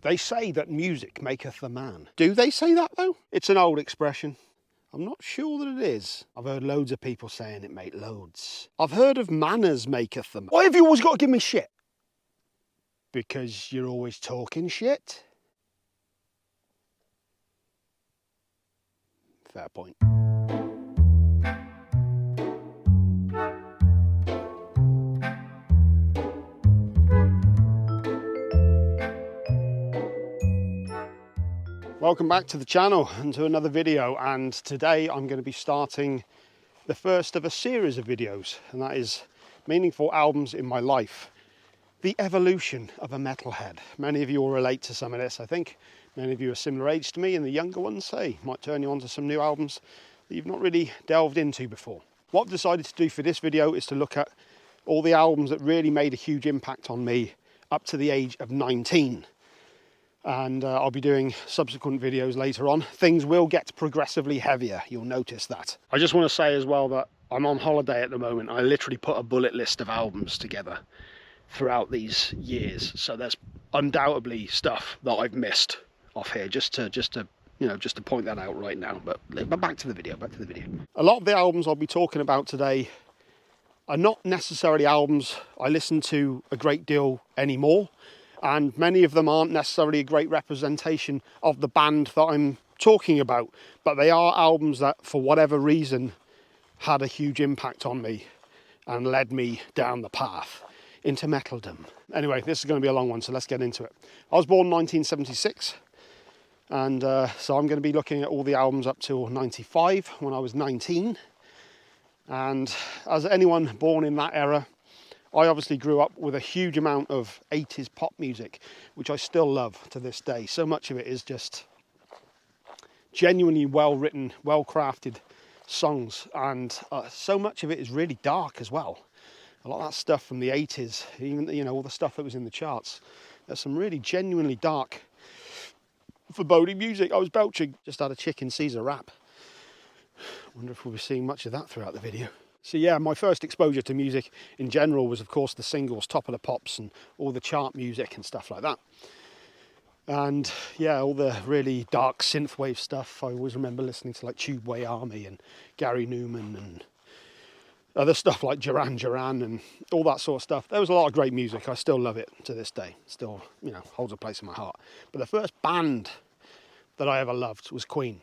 They say that music maketh the man. Do they say that though? It's an old expression. I'm not sure that it is. I've heard loads of people saying it, mate, loads. I've heard of manners maketh them. Why have you always got to give me shit? Because you're always talking shit? Fair point. Welcome back to the channel and to another video, and today I'm going to be starting the first of a series of videos, and that is meaningful albums in my life. The evolution of a metalhead. Many of you will relate to some of this, I think. Many of you are similar age to me, and the younger ones, say, might turn you on to some new albums that you've not really delved into before. What I've decided to do for this video is to look at all the albums that really made a huge impact on me up to the age of 19. And I'll be doing subsequent videos later on. Things will get progressively heavier, you'll notice that. I just want to say as well that I'm on holiday at the moment. I literally put a bullet list of albums together throughout these years, so there's undoubtedly stuff that I've missed off here, just to point that out right now. But back to the video. A lot of the albums I'll be talking about today are not necessarily albums I listen to a great deal anymore, and many of them aren't necessarily a great representation of the band that I'm talking about, but they are albums that, for whatever reason, had a huge impact on me and led me down the path into metaldom. Anyway, this is going to be a long one, so let's get into it. I was born in 1976, and so I'm going to be looking at all the albums up till 95, when I was 19. And as anyone born in that era, I obviously grew up with a huge amount of 80s pop music, which I still love to this day. So much of it is just genuinely well-written, well-crafted songs, and so much of it is really dark as well. A lot of that stuff from the 80s, even, all the stuff that was in the charts, there's some really genuinely dark, foreboding music. I was belching. Just had a chicken Caesar wrap. Wonder if we'll be seeing much of that throughout the video. So yeah, my first exposure to music in general was, of course, the singles, Top of the Pops, and all the chart music and stuff like that. And yeah, all the really dark synthwave stuff. I always remember listening to like Tubeway Army and Gary Newman and other stuff like Duran Duran and all that sort of stuff. There was a lot of great music. I still love it to this day. Still, holds a place in my heart. But the first band that I ever loved was Queen.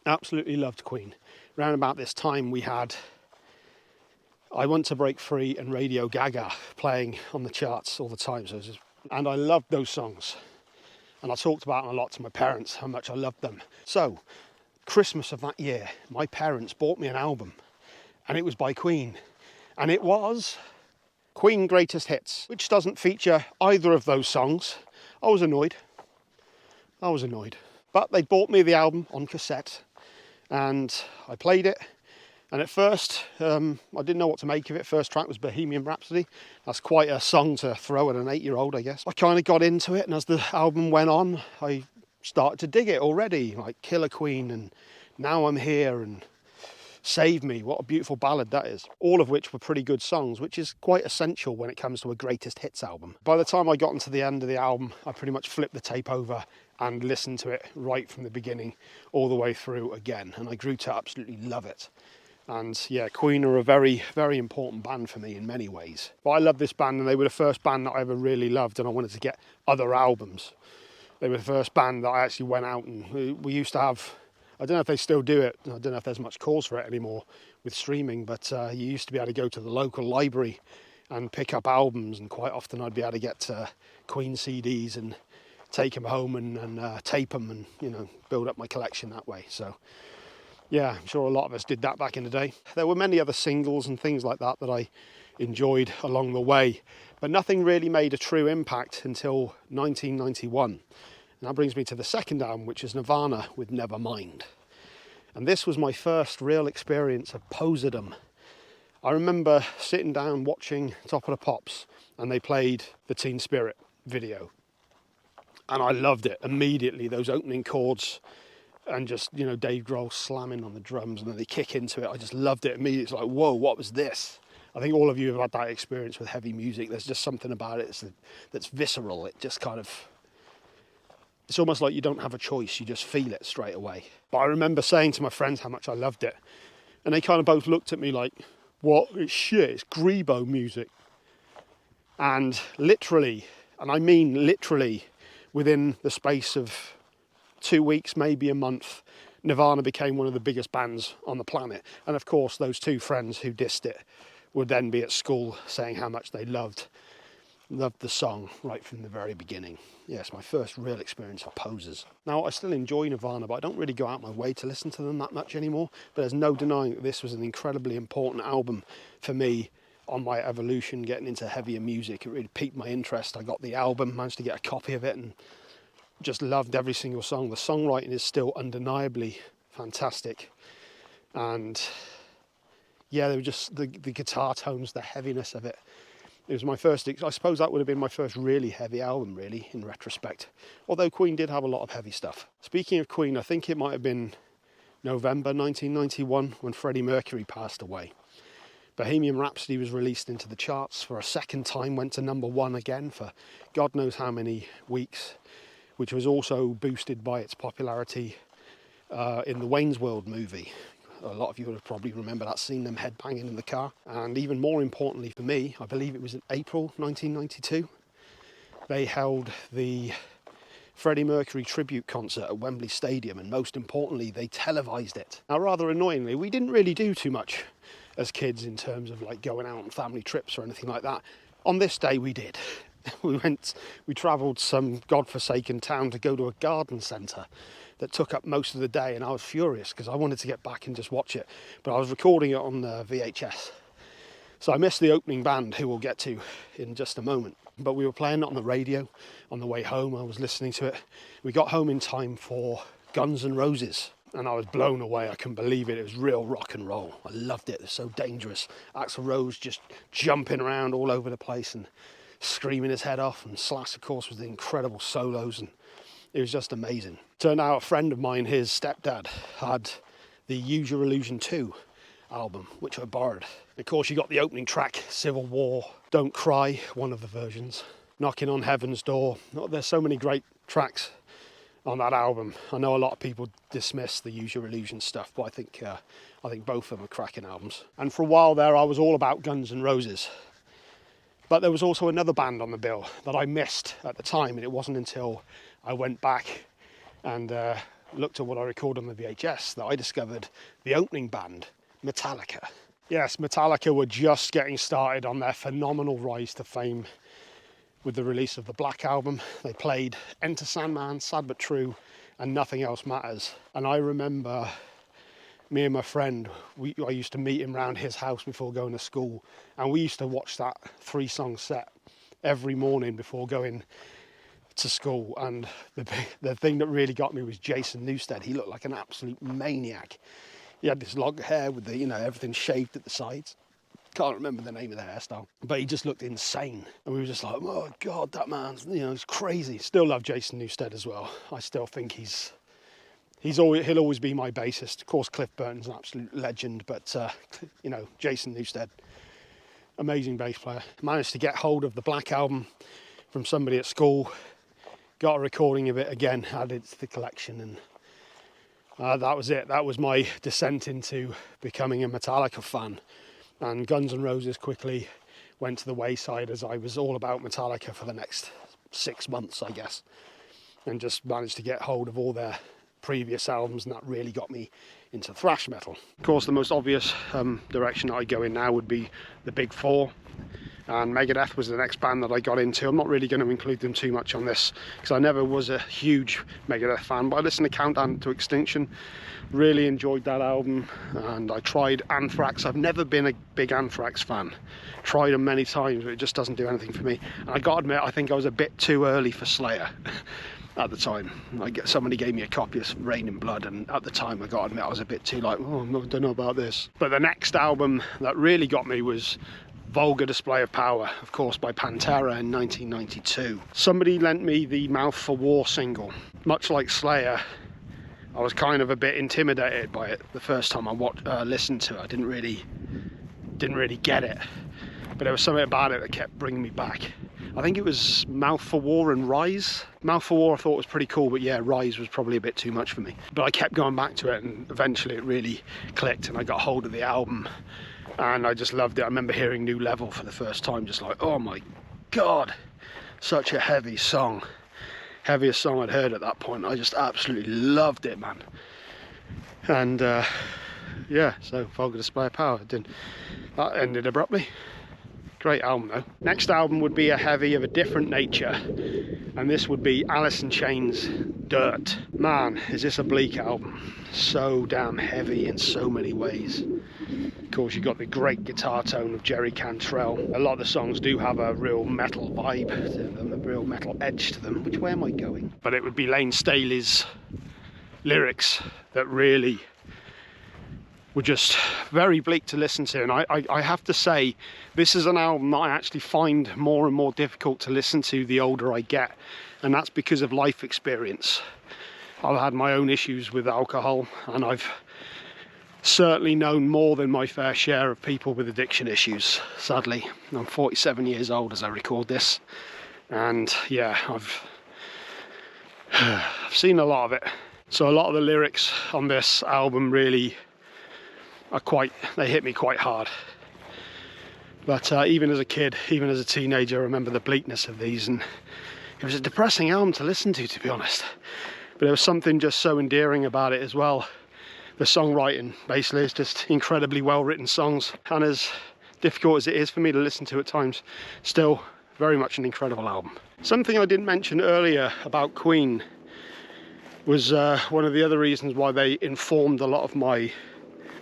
Absolutely loved Queen. Around about this time we had I Want to Break Free and Radio Gaga playing on the charts all the time. And I loved those songs. And I talked about them a lot to my parents, how much I loved them. So, Christmas of that year, my parents bought me an album. And it was by Queen. And it was Queen Greatest Hits, which doesn't feature either of those songs. I was annoyed. But they bought me the album on cassette. And I played it. And at first, I didn't know what to make of it. First track was Bohemian Rhapsody. That's quite a song to throw at an 8-year-old, I guess. I kind of got into it, and as the album went on, I started to dig it already. Like Killer Queen and Now I'm Here and Save Me. What a beautiful ballad that is. All of which were pretty good songs, which is quite essential when it comes to a greatest hits album. By the time I got into the end of the album, I pretty much flipped the tape over and listened to it right from the beginning all the way through again. And I grew to absolutely love it. And yeah, Queen are a very, very important band for me in many ways. But I love this band, and they were the first band that I ever really loved, and I wanted to get other albums. They were the first band that I actually went out and we used to have, I don't know if they still do it, I don't know if there's much cause for it anymore with streaming, but you used to be able to go to the local library and pick up albums, and quite often I'd be able to get Queen CDs and take them home and tape them and, build up my collection that way. So yeah, I'm sure a lot of us did that back in the day. There were many other singles and things like that that I enjoyed along the way, but nothing really made a true impact until 1991. And that brings me to the second album, which is Nirvana with Nevermind. And this was my first real experience of poserdom. I remember sitting down watching Top of the Pops, and they played the Teen Spirit video. And I loved it immediately, those opening chords. And just, Dave Grohl slamming on the drums, and then they kick into it. I just loved it immediately. It's like, whoa, what was this? I think all of you have had that experience with heavy music. There's just something about it that's visceral. It just kind of It's almost like you don't have a choice, you just feel it straight away. But I remember saying to my friends how much I loved it, and they kind of both looked at me like, what? It's shit, it's Grebo music. And literally, and I mean literally, within the space of 2 weeks, maybe a month, Nirvana became one of the biggest bands on the planet. And of course, those two friends who dissed it would then be at school saying how much they loved the song right from the very beginning. Yes, my first real experience of posers. Now, I still enjoy Nirvana, but I don't really go out my way to listen to them that much anymore. But there's no denying that this was an incredibly important album for me on my evolution, getting into heavier music. It really piqued my interest. I got the album, managed to get a copy of it, and just loved every single song. The songwriting is still undeniably fantastic, and yeah, they were just the guitar tones, the heaviness of it. It was my first, I suppose that would have been my first really heavy album, really, in retrospect. Although Queen did have a lot of heavy stuff. Speaking of Queen, I think it might have been November 1991 when Freddie Mercury passed away. Bohemian Rhapsody was released into the charts for a second time, went to number 1 again for God knows how many weeks, which was also boosted by its popularity in the Wayne's World movie. A lot of you would probably remember that scene, them headbanging in the car. And even more importantly for me, I believe it was in April 1992, they held the Freddie Mercury tribute concert at Wembley Stadium, and most importantly, they televised it. Now, rather annoyingly, we didn't really do too much as kids in terms of like going out on family trips or anything like that. On this day, we did. We travelled some godforsaken town to go to a garden centre that took up most of the day, and I was furious because I wanted to get back and just watch it, but I was recording it on VHS. So I missed the opening band, who we'll get to in just a moment. But we were playing it on the radio on the way home. I was listening to it. We got home in time for Guns N' Roses, and I was blown away. I couldn't believe it. It was real rock and roll. I loved it. It was so dangerous. Axl Rose just jumping around all over the place and screaming his head off, and Slash, of course, with the incredible solos, and it was just amazing. Turned out a friend of mine, his stepdad, had the Use Your Illusion 2 album, which I borrowed. Of course, you got the opening track, Civil War, Don't Cry, one of the versions, Knocking on Heaven's Door. There's so many great tracks on that album. I know a lot of people dismiss the Use Your Illusion stuff, but I think both of them are cracking albums. And for a while there, I was all about Guns N' Roses. But there was also another band on the bill that I missed at the time, and it wasn't until I went back and looked at what I recorded on the VHS that I discovered the opening band, Metallica. Yes, Metallica were just getting started on their phenomenal rise to fame with the release of the Black Album. They played Enter Sandman, Sad But True, and Nothing Else Matters. And I remember me and my friend, I used to meet him around his house before going to school, and we used to watch that 3-song set every morning before going to school. And the thing that really got me was Jason Newsted. He looked like an absolute maniac. He had this long hair with the, everything shaved at the sides. Can't remember the name of the hairstyle, but he just looked insane. And we were just like, oh God, that man's, he's crazy. Still love Jason Newsted as well. I still think he'll always be my bassist. Of course, Cliff Burton's an absolute legend, but Jason Newsted, amazing bass player. Managed to get hold of the Black Album from somebody at school, got a recording of it again, added it to the collection, and that was it. That was my descent into becoming a Metallica fan. And Guns N' Roses quickly went to the wayside as I was all about Metallica for the next 6 months, I guess, and just managed to get hold of all their previous albums, and that really got me into thrash metal. Of course, the most obvious direction that I go in now would be the Big Four, and Megadeth was the next band that I got into. I'm not really going to include them too much on this because I never was a huge Megadeth fan, but I listened to Countdown to Extinction, really enjoyed that album, and I tried Anthrax. I've never been a big Anthrax fan. Tried them many times, but it just doesn't do anything for me. And I got to admit, I think I was a bit too early for Slayer at the time. Somebody gave me a copy of Rain in Blood, and at the time I got to admit I was a bit too I don't know about this. But the next album that really got me was Vulgar Display of Power, of course, by Pantera in 1992. Somebody lent me the Mouth for War single. Much like Slayer, I was kind of a bit intimidated by it the first time I listened to it. I didn't really get it, but there was something about it that kept bringing me back. I think it was Mouth for War and Rise. Mouth for War I thought was pretty cool, but yeah, Rise was probably a bit too much for me. But I kept going back to it, and eventually it really clicked, and I got hold of the album, and I just loved it. I remember hearing New Level for the first time, just like, oh my God, such a heavy song. Heaviest song I'd heard at that point. I just absolutely loved it, man. And yeah, so Vulgar Display of Power. That ended abruptly. Great album though. Next album would be a heavy of a different nature, and this would be Alice in Chains' Dirt. Man, is this a bleak album. So damn heavy in so many ways. Of course, you've got the great guitar tone of Jerry Cantrell. A lot of the songs do have a real metal vibe to them, a real metal edge to them. Which way am I going? But it would be Lane Staley's lyrics that really were just very bleak to listen to. And I have to say, this is an album that I actually find more and more difficult to listen to the older I get. And that's because of life experience. I've had my own issues with alcohol, and I've certainly known more than my fair share of people with addiction issues, sadly. I'm 47 years old as I record this, and yeah, I've seen a lot of it. So a lot of the lyrics on this album really are they hit me quite hard. But even as a kid, even as a teenager, I remember the bleakness of these, and it was a depressing album to listen to be honest. But there was something just so endearing about it as well. The songwriting, basically, is just incredibly well written songs, and as difficult as it is for me to listen to at times, still very much an incredible album. Something I didn't mention earlier about Queen was one of the other reasons why they informed a lot of my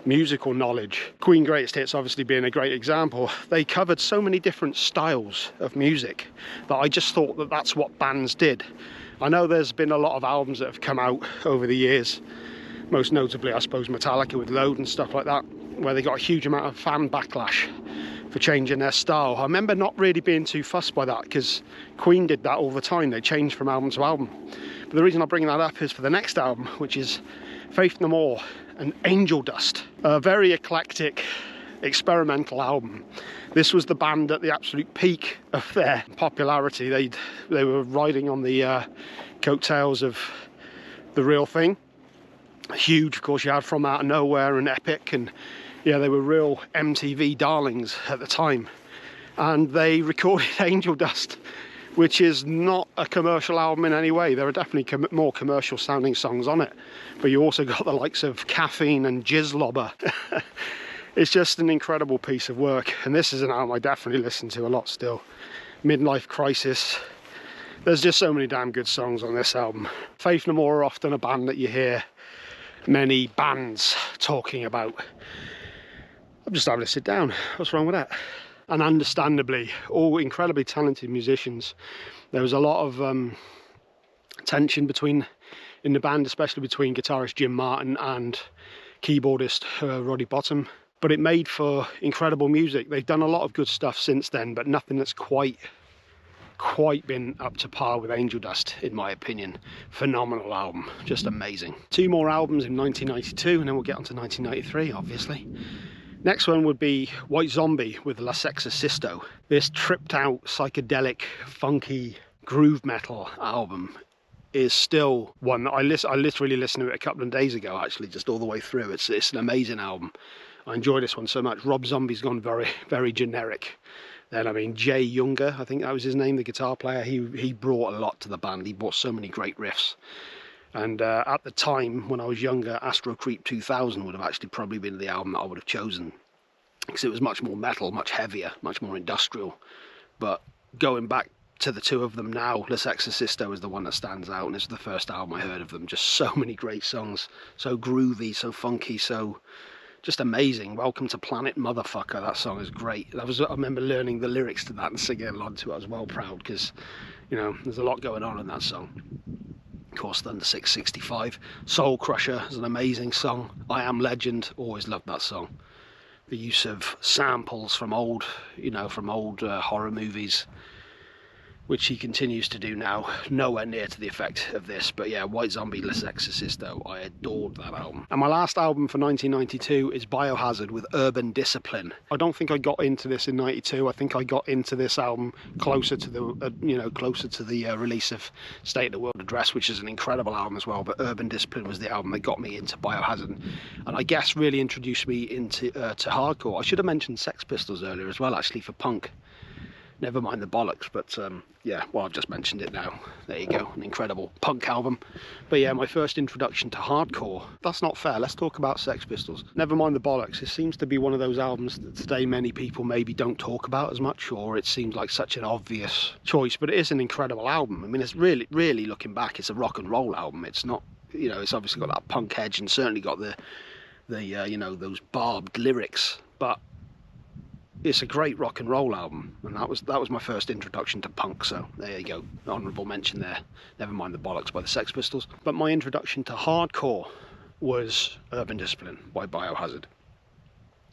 musical knowledge. Queen Greatest Hits obviously being a great example. They covered so many different styles of music that I just thought that that's what bands did. I know there's been a lot of albums that have come out over the years, most notably I suppose Metallica with Load and stuff like that, where they got a huge amount of fan backlash for changing their style. I remember not really being too fussed by that, because Queen did that all the time. They changed from album to album. But the reason I bring that up is for the next album, which is Faith No More and Angel Dust. A very eclectic, experimental album. This was the band at the absolute peak of their popularity. They were riding on the coattails of The Real Thing. Huge, of course. You had From Out of Nowhere and Epic, and yeah, they were real MTV darlings at the time. And they recorded Angel Dust, which is not a commercial album in any way. There are definitely more commercial sounding songs on it, but you also got the likes of Caffeine and Jizzlobber. It's just an incredible piece of work, and this is an album I definitely listen to a lot still. Midlife Crisis. There's just so many damn good songs on this album. Faith No More are often a band that you hear many bands talking about. I'm just having to sit down. What's wrong with that? And understandably, all incredibly talented musicians. There was a lot of tension in the band, especially between guitarist Jim Martin and keyboardist Roddy Bottom. But it made for incredible music. They've done a lot of good stuff since then, but nothing that's quite been up to par with Angel Dust, in my opinion. Phenomenal album, just amazing. 2 more albums in 1992, and then we'll get on to 1993, obviously. Next one would be White Zombie with La Sexorcisto. This tripped out, psychedelic, funky groove metal album is still one that I literally listened to it a couple of days ago, actually, just all the way through. It's an amazing album. I enjoy this one so much. Rob Zombie's gone very, very generic. Then, I mean, Jay Younger, I think that was his name, the guitar player, he brought a lot to the band. He brought so many great riffs. And at the time, when I was younger, Astro Creep 2000 would have actually probably been the album that I would have chosen, because it was much more metal, much heavier, much more industrial. But going back to the two of them now, La Sexorcisto is the one that stands out, and it's the first album I heard of them. Just so many great songs, so groovy, so funky, so just amazing. Welcome to Planet Motherfucker, that song is great. I remember learning the lyrics to that and singing along to it. I was well proud, because, you know, there's a lot going on in that song. Of course, Thunder 665. Soul Crusher is an amazing song. I Am Legend, always loved that song. The use of samples from old, horror movies. which he continues to do now. Nowhere near to the effect of this, but yeah, White Zombie, Sexorcisto, I adored that album. And my last album for 1992 is Biohazard with Urban Discipline. I don't think I got into this in 92. I think I got into this album closer to the release of State of the World Address, which is an incredible album as well, but Urban Discipline was the album that got me into Biohazard, and I guess really introduced me into to hardcore. I should have mentioned Sex Pistols earlier as well, actually, for punk. Never mind the Bollocks, but yeah, well, I've just mentioned it now. There you go, an incredible punk album. But yeah, my first introduction to hardcore. That's not fair, let's talk about Sex Pistols. Never mind the Bollocks, it seems to be one of those albums that today many people maybe don't talk about as much, or it seems like such an obvious choice, but it is an incredible album. I mean, it's really, looking back, it's a rock and roll album. It's not, you know, it's obviously got that punk edge and certainly got the you know, those barbed lyrics, but it's a great rock and roll album, and that was my first introduction to punk, so there you go, honourable mention there. Never mind the Bollocks by the Sex Pistols. But my introduction to hardcore was Urban Discipline by Biohazard.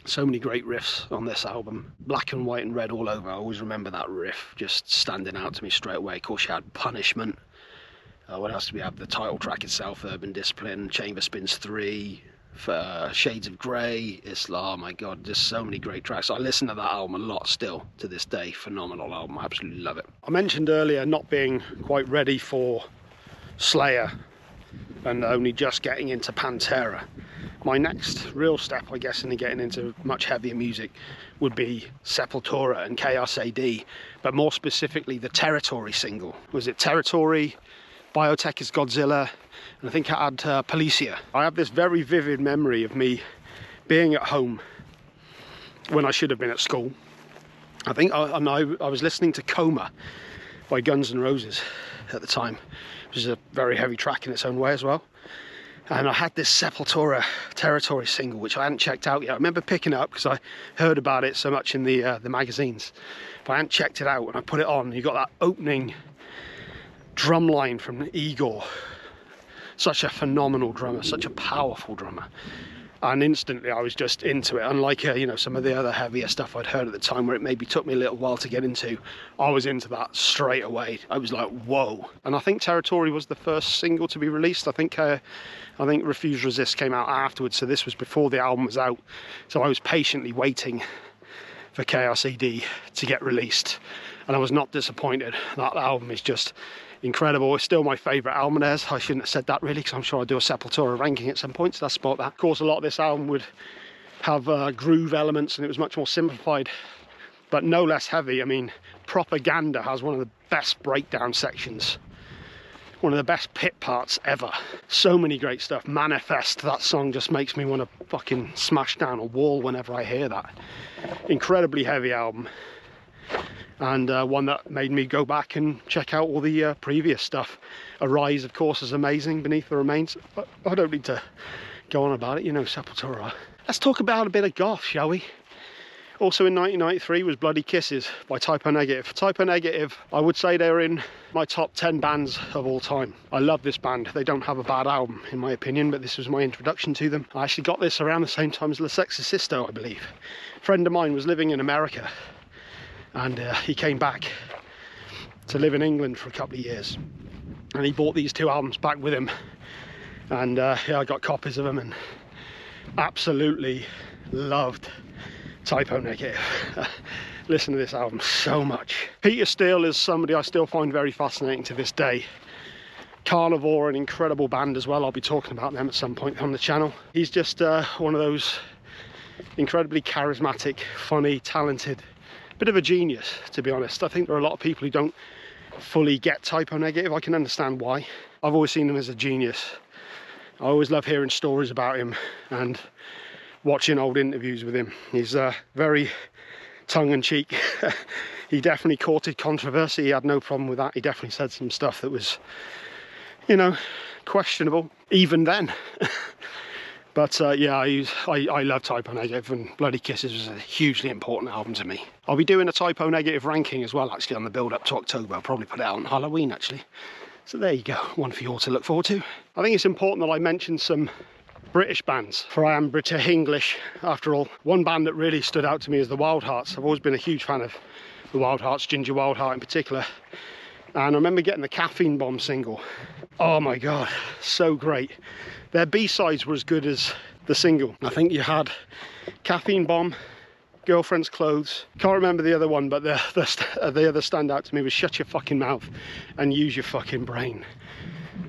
So many great riffs on this album, black and white and red all over. I always remember that riff just standing out to me straight away. Of course you had Punishment, what else do we have? The title track itself, Urban Discipline, Chamber Spins 3, Shades of Grey, Islam. My god, just so many great tracks. I listen to that album a lot still to this day. Phenomenal album, I absolutely love it. I mentioned earlier not being quite ready for Slayer and only just getting into Pantera. My next real step, I guess, in getting into much heavier music would be Sepultura and Chaos A.D, but more specifically the Territory single. Was it Territory? Biotech is Godzilla, and I think I had Policia. I have this very vivid memory of me being at home when I should have been at school. I think I was listening to Coma by Guns N' Roses at the time, which is a very heavy track in its own way as well. And I had this Sepultura Territory single, which I hadn't checked out yet. I remember picking it up because I heard about it so much in the magazines, but I hadn't checked it out. And I put it on, and you got that opening drum line from Igor. Such a phenomenal drummer, such a powerful drummer, and instantly I was just into it. Unlike you know, some of the other heavier stuff I'd heard at the time where it maybe took me a little while to get into, I was into that straight away. I was like, whoa. And I think Territory was the first single to be released. I think Refuse Resist came out afterwards, so this was before the album was out, so I was patiently waiting for Chaos A.D to get released, and I was not disappointed. That album is just incredible. It's still my favourite album of theirs. I shouldn't have said that really, because I'm sure I'll do a Sepultura ranking at some point, so that's about that. Of course, a lot of this album would have groove elements, and it was much more simplified, but no less heavy. I mean, Propaganda has one of the best breakdown sections, one of the best pit parts ever. So many great stuff. Manifest, that song just makes me want to fucking smash down a wall whenever I hear that. Incredibly heavy album, and one that made me go back and check out all the previous stuff. Arise, of course, is amazing. Beneath the Remains, but I don't need to go on about it, you know, Sepultura. Let's talk about a bit of goth, shall we? Also in 1993 was Bloody Kisses by Typo Negative. Typo Negative, I would say they're in my top 10 bands of all time. I love this band. They don't have a bad album, in my opinion, but this was my introduction to them. I actually got this around the same time as Sexorcisto, I believe. A friend of mine was living in America, and he came back to live in England for a couple of years, and he bought these two albums back with him, and yeah, I got copies of them and absolutely loved Typo Negative. Listen to this album so much. Peter Steele is somebody I still find very fascinating to this day. Carnivore, an incredible band as well. I'll be talking about them at some point on the channel. He's just one of those incredibly charismatic, funny, talented, bit of a genius, to be honest. I think there are a lot of people who don't fully get Typo Negative. I can understand why. I've always seen him as a genius. I always love hearing stories about him and watching old interviews with him. He's very tongue-in-cheek. He definitely courted controversy. He had no problem with that. He definitely said some stuff that was, you know, questionable even then. But yeah, I love Typo Negative, and Bloody Kisses was a hugely important album to me. I'll be doing a Typo Negative ranking as well, actually, on the build-up to October. I'll probably put it out on Halloween, actually. So there you go, one for you all to look forward to. I think it's important that I mention some British bands, for I am British English after all. One band that really stood out to me is the Wildhearts. I've always been a huge fan of the Wildhearts, Ginger Wildheart in particular. And I remember getting the Caffeine Bomb single. Oh my God, so great. Their B-sides were as good as the single. I think you had Caffeine Bomb, Girlfriend's Clothes. Can't remember the other one, but the other standout to me was Shut Your Fucking Mouth and Use Your Fucking Brain.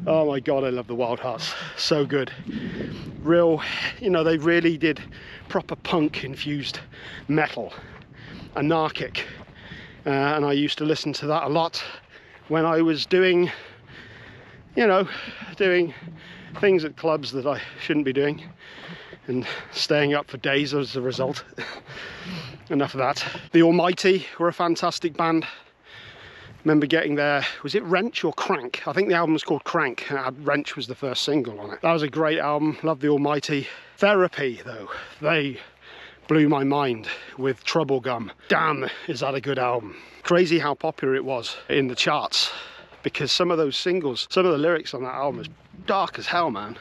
Oh my God, I love the Wildhearts. So good. Real, you know, they really did proper punk infused metal, anarchic. And I used to listen to that a lot when I was doing, you know, doing things at clubs that I shouldn't be doing and staying up for days as a result. Enough of that. The Almighty were a fantastic band. Remember getting their, was it Wrench or Crank? I think the album was called Crank. Wrench was the first single on it. That was a great album. Love the Almighty. Therapy though, they blew my mind with Trouble Gum. Damn, is that a good album. Crazy how popular it was in the charts, because some of those singles, some of the lyrics on that album is dark as hell, man.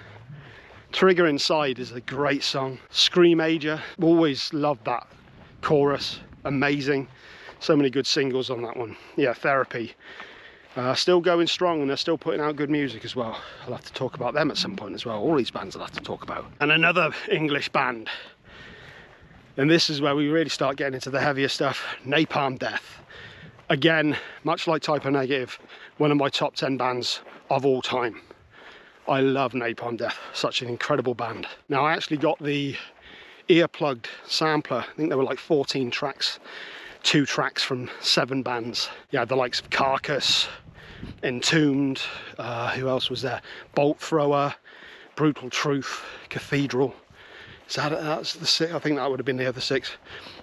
Trigger Inside is a great song. Screamager, always loved that chorus, amazing. So many good singles on that one. Yeah, Therapy. Still going strong, and they're still putting out good music as well. I'll have to talk about them at some point as well. All these bands I'll have to talk about. And another English band, and this is where we really start getting into the heavier stuff, Napalm Death. Again, much like Type O Negative, one of my top 10 bands of all time. I love Napalm Death, such an incredible band. Now I actually got the ear-plugged sampler. I think there were like 14 tracks, 2 tracks from 7 bands. Yeah, the likes of Carcass, Entombed, who else was there? Bolt Thrower, Brutal Truth, Cathedral. That's the 6, I think that would have been the other 6.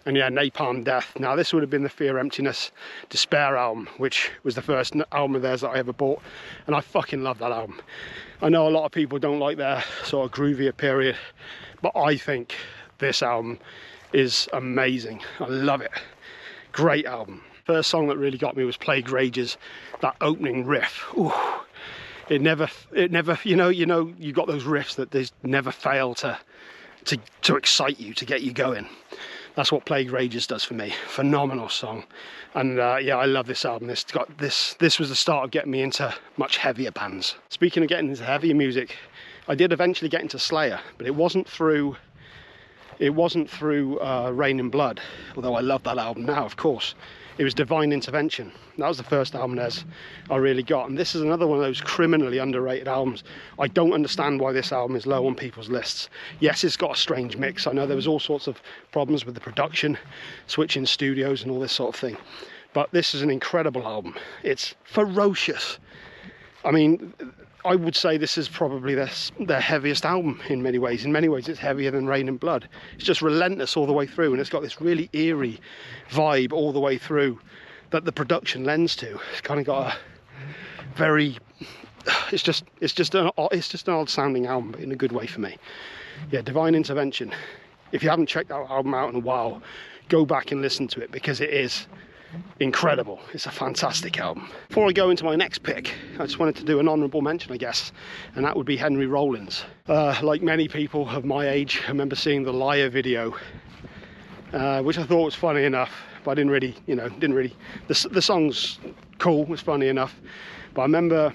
And yeah, Napalm Death. Now this would have been the Fear, Emptiness, Despair album, which was the first album of theirs that I ever bought, and I fucking love that album. I know a lot of people don't like their sort of groovier period, but I think this album is amazing. I love it. Great album. First song that really got me was Plague Rages, that opening riff. Ooh. It never, you know, you got those riffs that they never fail to excite you, to get you going. That's what Plague Rages does for me. Phenomenal song. And yeah, I love this album. This was the start of getting me into much heavier bands. Speaking of getting into heavier music, I did eventually get into Slayer, but it wasn't through Rain in Blood, although I love that album now, of course. It was Divine Intervention. That was the first album I really got, and this is another one of those criminally underrated albums. I don't understand why this album is low on people's lists. Yes, it's got a strange mix. I know there was all sorts of problems with the production, switching studios and all this sort of thing, but this is an incredible album. It's ferocious. I mean, I would say this is probably their heaviest album in many ways. In many ways, it's heavier than Rain and Blood. It's just relentless all the way through, and it's got this really eerie vibe all the way through that the production lends to. It's kind of got a very, it's just an odd sounding album, but in a good way for me. Yeah, Divine Intervention. If you haven't checked that album out in a while, go back and listen to it, because it is incredible. It's a fantastic album. Before I go into my next pick, I just wanted to do an honourable mention, I guess, and that would be Henry Rollins. Like many people of my age, I remember seeing the Liar video, which I thought was funny enough, but I didn't really, the song's cool, it was funny enough, but I remember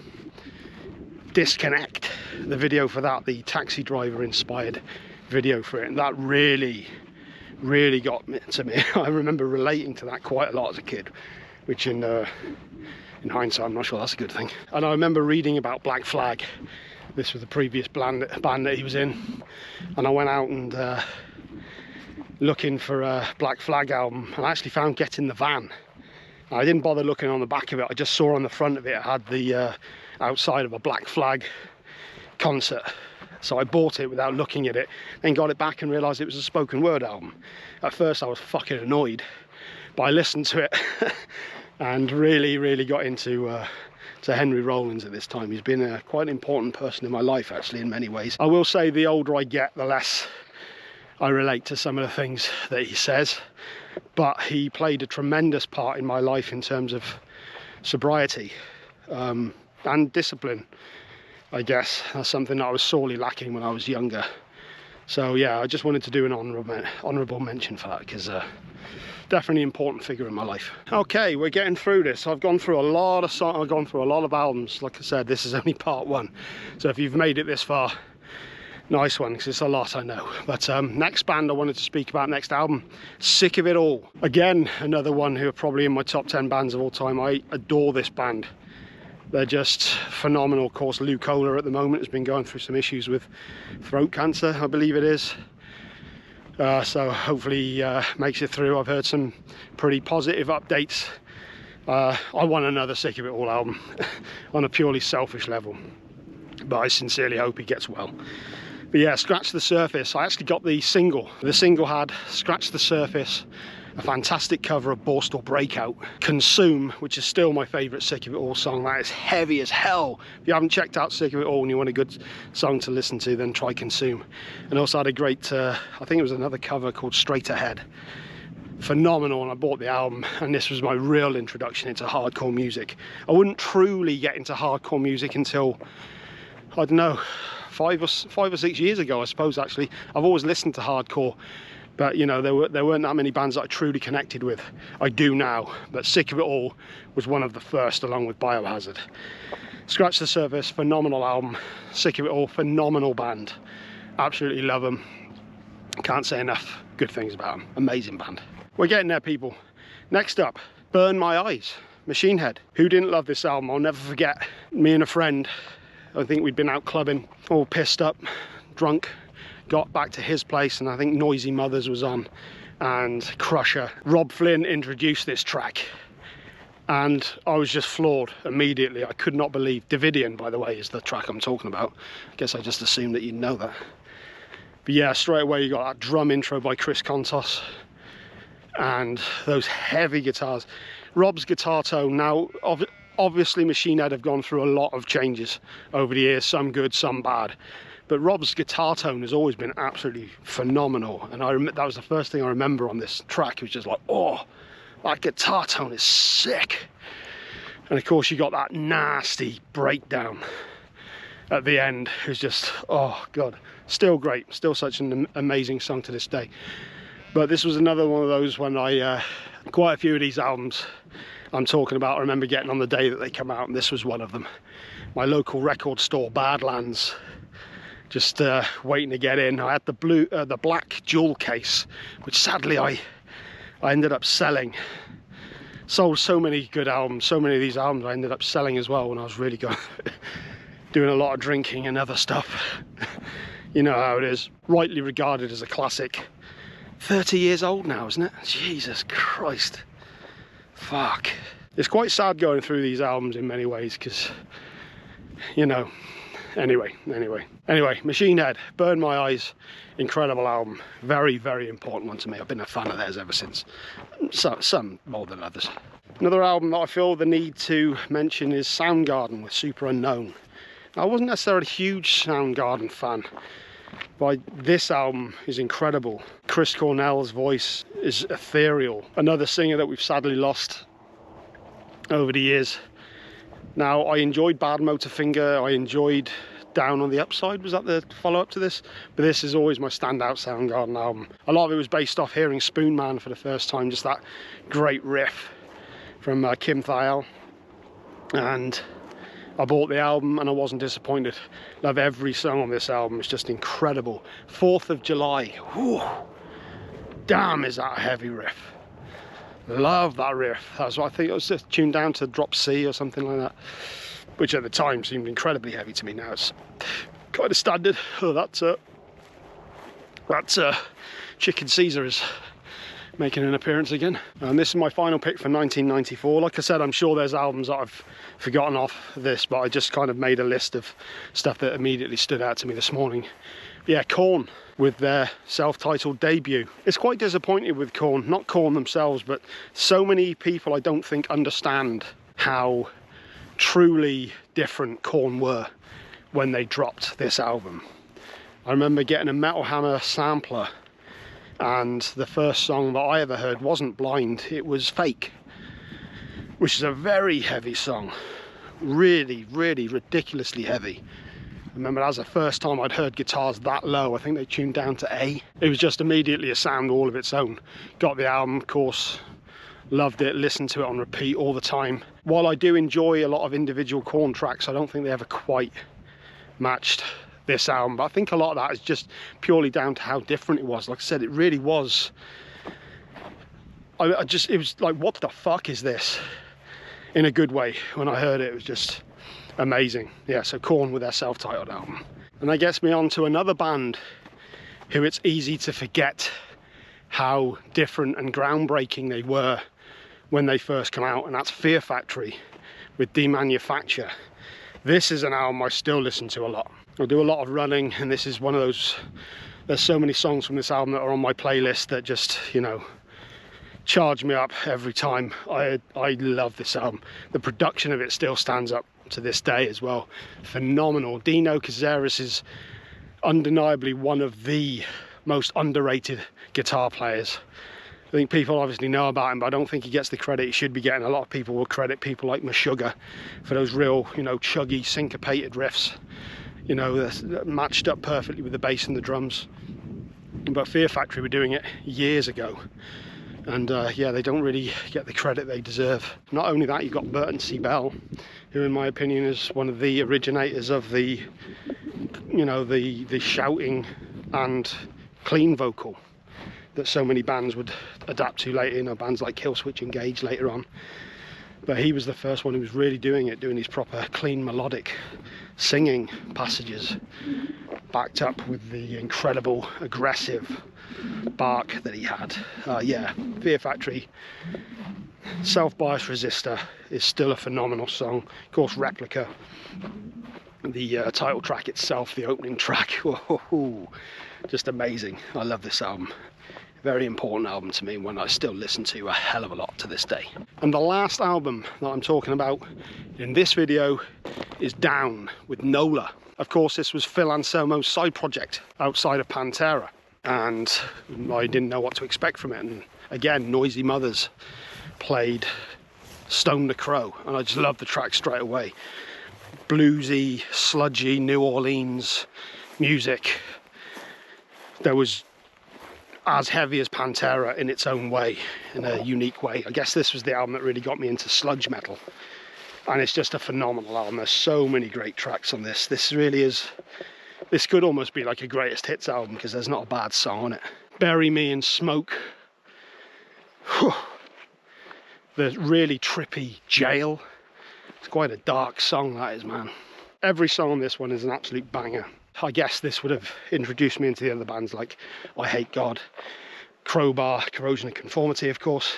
Disconnect, the video for that, the Taxi Driver inspired video for it, and that really got to me. I remember relating to that quite a lot as a kid, which in hindsight I'm not sure that's a good thing. And I remember reading about Black Flag. This was the previous band that he was in, and I went out and looking for a Black Flag album, and I actually found Get in the Van. I didn't bother looking on the back of it. I just saw on the front of it had the outside of a Black Flag concert. So I bought it without looking at it, then got it back and realised it was a spoken word album. At first I was fucking annoyed, but I listened to it and really got into to Henry Rollins at this time. He's been quite an important person in my life, actually, in many ways. I will say the older I get, the less I relate to some of the things that he says, but he played a tremendous part in my life in terms of sobriety and discipline. I guess that's something that I was sorely lacking when I was younger. So yeah, I just wanted to do an honourable mention for that, because definitely an important figure in my life. Okay, we're getting through this. I've gone through a lot of songs, I've gone through a lot of albums. Like I said, this is only part one. So if you've made it this far, nice one, because it's a lot, I know. But next band I wanted to speak about, next album, Sick of It All. Again, another one who are probably in my top 10 bands of all time. I adore this band. They're just phenomenal. Of course, Lou Kohler at the moment has been going through some issues with throat cancer, I believe it is. So hopefully makes it through. I've heard some pretty positive updates. I want another Sick of It All album on a purely selfish level, but I sincerely hope he gets well. But yeah, Scratch the Surface. I actually got the single. The single had Scratch the Surface, a fantastic cover of Borstal Breakout, Consume, which is still my favourite Sick of It All song. That is heavy as hell. If you haven't checked out Sick of It All and you want a good song to listen to, then try Consume. And also had a great, I think it was another cover called Straight Ahead. Phenomenal, and I bought the album, and this was my real introduction into hardcore music. I wouldn't truly get into hardcore music until, I don't know, 5 or 6 years ago, I suppose. Actually, I've always listened to hardcore, but you know, there weren't that many bands that I truly connected with. I do now, but Sick of It All was one of the first, along with Biohazard. Scratch the Surface, phenomenal album. Sick of It All, phenomenal band. Absolutely love them. Can't say enough good things about them. Amazing band. We're getting there, people. Next up, Burn My Eyes, Machine Head. Who didn't love this album? I'll never forget, me and a friend, I think we'd been out clubbing, all pissed up, drunk, got back to his place, and I think Noisy Mothers was on, and Crusher. Rob Flynn introduced this track, and I was just floored immediately. I could not believe. Davidian, by the way, is the track I'm talking about. I guess I just assumed that you'd know that. But yeah, straight away you got that drum intro by Chris Kontos, and those heavy guitars. Rob's guitar tone now, obviously Machine Head have gone through a lot of changes over the years, some good, some bad. But Rob's guitar tone has always been absolutely phenomenal. And that was the first thing I remember on this track. It was just like, oh, that guitar tone is sick. And of course you got that nasty breakdown at the end. It was just, oh God, still great. Still such an amazing song to this day. But this was another one of those when quite a few of these albums I'm talking about, I remember getting on the day that they come out, and this was one of them. My local record store, Badlands, just waiting to get in. I had the black jewel case, which sadly I ended up selling. Sold so many good albums, so many of these albums I ended up selling as well when I was really doing a lot of drinking and other stuff. You know how it is. Rightly regarded as a classic. 30 years old now, isn't it? Jesus Christ. Fuck. It's quite sad going through these albums in many ways, because, you know, anyway, Machine Head, Burn My Eyes, incredible album. Very, very important one to me. I've been a fan of theirs ever since. Some more than others. Another album that I feel the need to mention is Soundgarden with Superunknown. I wasn't necessarily a huge Soundgarden fan, but this album is incredible. Chris Cornell's voice is ethereal. Another singer that we've sadly lost over the years. Now, I enjoyed Bad Motorfinger, I enjoyed Down on the Upside, was that the follow-up to this? But this is always my standout Soundgarden album. A lot of it was based off hearing Spoon Man for the first time, just that great riff from Kim Thayil. And I bought the album and I wasn't disappointed. Love every song on this album, it's just incredible. 4th of July, whew, damn is that a heavy riff. Love that riff. That's what I think. It was just tuned down to drop C or something like that, which at the time seemed incredibly heavy to me. Now it's kind of standard. Oh, that's Chicken Caesar is making an appearance again. And this is my final pick for 1994. Like I said, I'm sure there's albums that I've forgotten off this, but I just kind of made a list of stuff that immediately stood out to me this morning. Yeah, Korn with their self-titled debut. It's quite disappointing with Korn, not Korn themselves, but so many people I don't think understand how truly different Korn were when they dropped this album. I remember getting a Metal Hammer sampler, and the first song that I ever heard wasn't Blind, it was Fake, which is a very heavy song. Really, really ridiculously heavy. I remember that was the first time I'd heard guitars that low. I think they tuned down to A. It was just immediately a sound all of its own. Got the album, of course, loved it, listened to it on repeat all the time. While I do enjoy a lot of individual Korn tracks, I don't think they ever quite matched this album. But I think a lot of that is just purely down to how different it was. Like I said, it really was. It was like, what the fuck is this? In a good way. When I heard it, it was just amazing. Yeah, so Korn with their self-titled album. And that gets me on to another band who it's easy to forget how different and groundbreaking they were when they first come out, and that's Fear Factory with Demanufacture. This is an album I still listen to a lot. I do a lot of running, and this is one of those, there's so many songs from this album that are on my playlist that just, you know, charge me up every time. I love this album. The production of it still stands up to this day as well. Phenomenal. Dino Cazares is undeniably one of the most underrated guitar players. I think people obviously know about him, but I don't think he gets the credit he should be getting. A lot of people will credit people like Meshuggah for those real, you know, chuggy, syncopated riffs, you know, that matched up perfectly with the bass and the drums. But Fear Factory were doing it years ago. And yeah, they don't really get the credit they deserve. Not only that, you've got Burton C. Bell, who in my opinion is one of the originators of the, you know, the shouting and clean vocal that so many bands would adapt to later, you know, bands like Killswitch Engage later on. But he was the first one who was really doing it, doing these proper clean melodic singing passages, backed up with the incredible aggressive bark that he had. Yeah, Fear Factory, Self-Biased Resistor is still a phenomenal song. Of course, Replica, the title track itself, the opening track, whoa, just amazing. I love this album. Very important album to me, one I still listen to a hell of a lot to this day. And the last album that I'm talking about in this video is Down with NOLA. Of course, this was Phil Anselmo's side project outside of Pantera, and I didn't know what to expect from it. And again, Noisy Mothers played Stone the Crow, and I just loved the track straight away. Bluesy, sludgy New Orleans music. There was as heavy as Pantera in its own way, in a unique way. I guess this was the album that really got me into sludge metal, and it's just a phenomenal album. There's so many great tracks on this. This really is, this could almost be like a greatest hits album because there's not a bad song on it. Bury Me in Smoke. Whew. The really trippy Jail. It's quite a dark song, that is, man. Every song on this one is an absolute banger. I guess this would have introduced me into the other bands like I Hate God, Crowbar, Corrosion of Conformity, of course.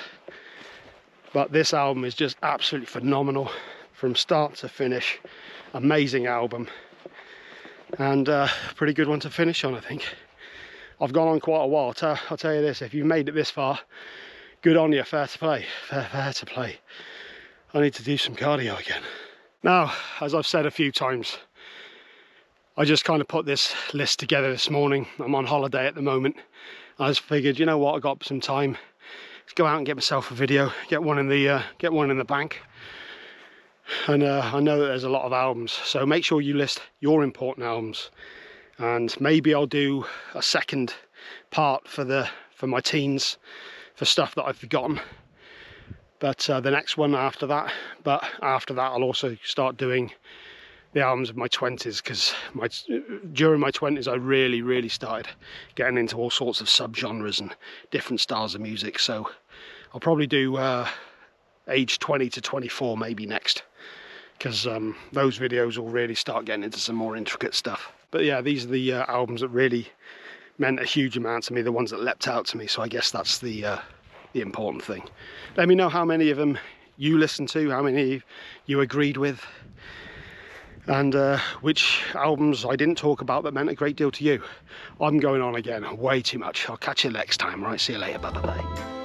But this album is just absolutely phenomenal from start to finish. Amazing album, and pretty good one to finish on, I think. I've gone on quite a while. I'll tell you this, if you made it this far, good on you, fair to play, fair to play. I need to do some cardio again. Now, as I've said a few times, I just kind of put this list together this morning. I'm on holiday at the moment. I just figured, you know what, I got some time. Let's go out and get myself a video, get one in the bank. And I know that there's a lot of albums, so make sure you list your important albums. And maybe I'll do a second part for my teens, for stuff that I've forgotten. But the next one after that. But after that, I'll also start doing the albums of my 20s, because during my 20s I really started getting into all sorts of subgenres and different styles of music. So I'll probably do age 20 to 24 maybe next, because those videos will really start getting into some more intricate stuff. But yeah, these are the albums that really meant a huge amount to me, the ones that leapt out to me. So I guess that's the important thing. Let me know how many of them you listened to, how many you agreed with, and which albums I didn't talk about that meant a great deal to you. I'm going on again way too much. I'll catch you next time. Right, see you later. Bye bye.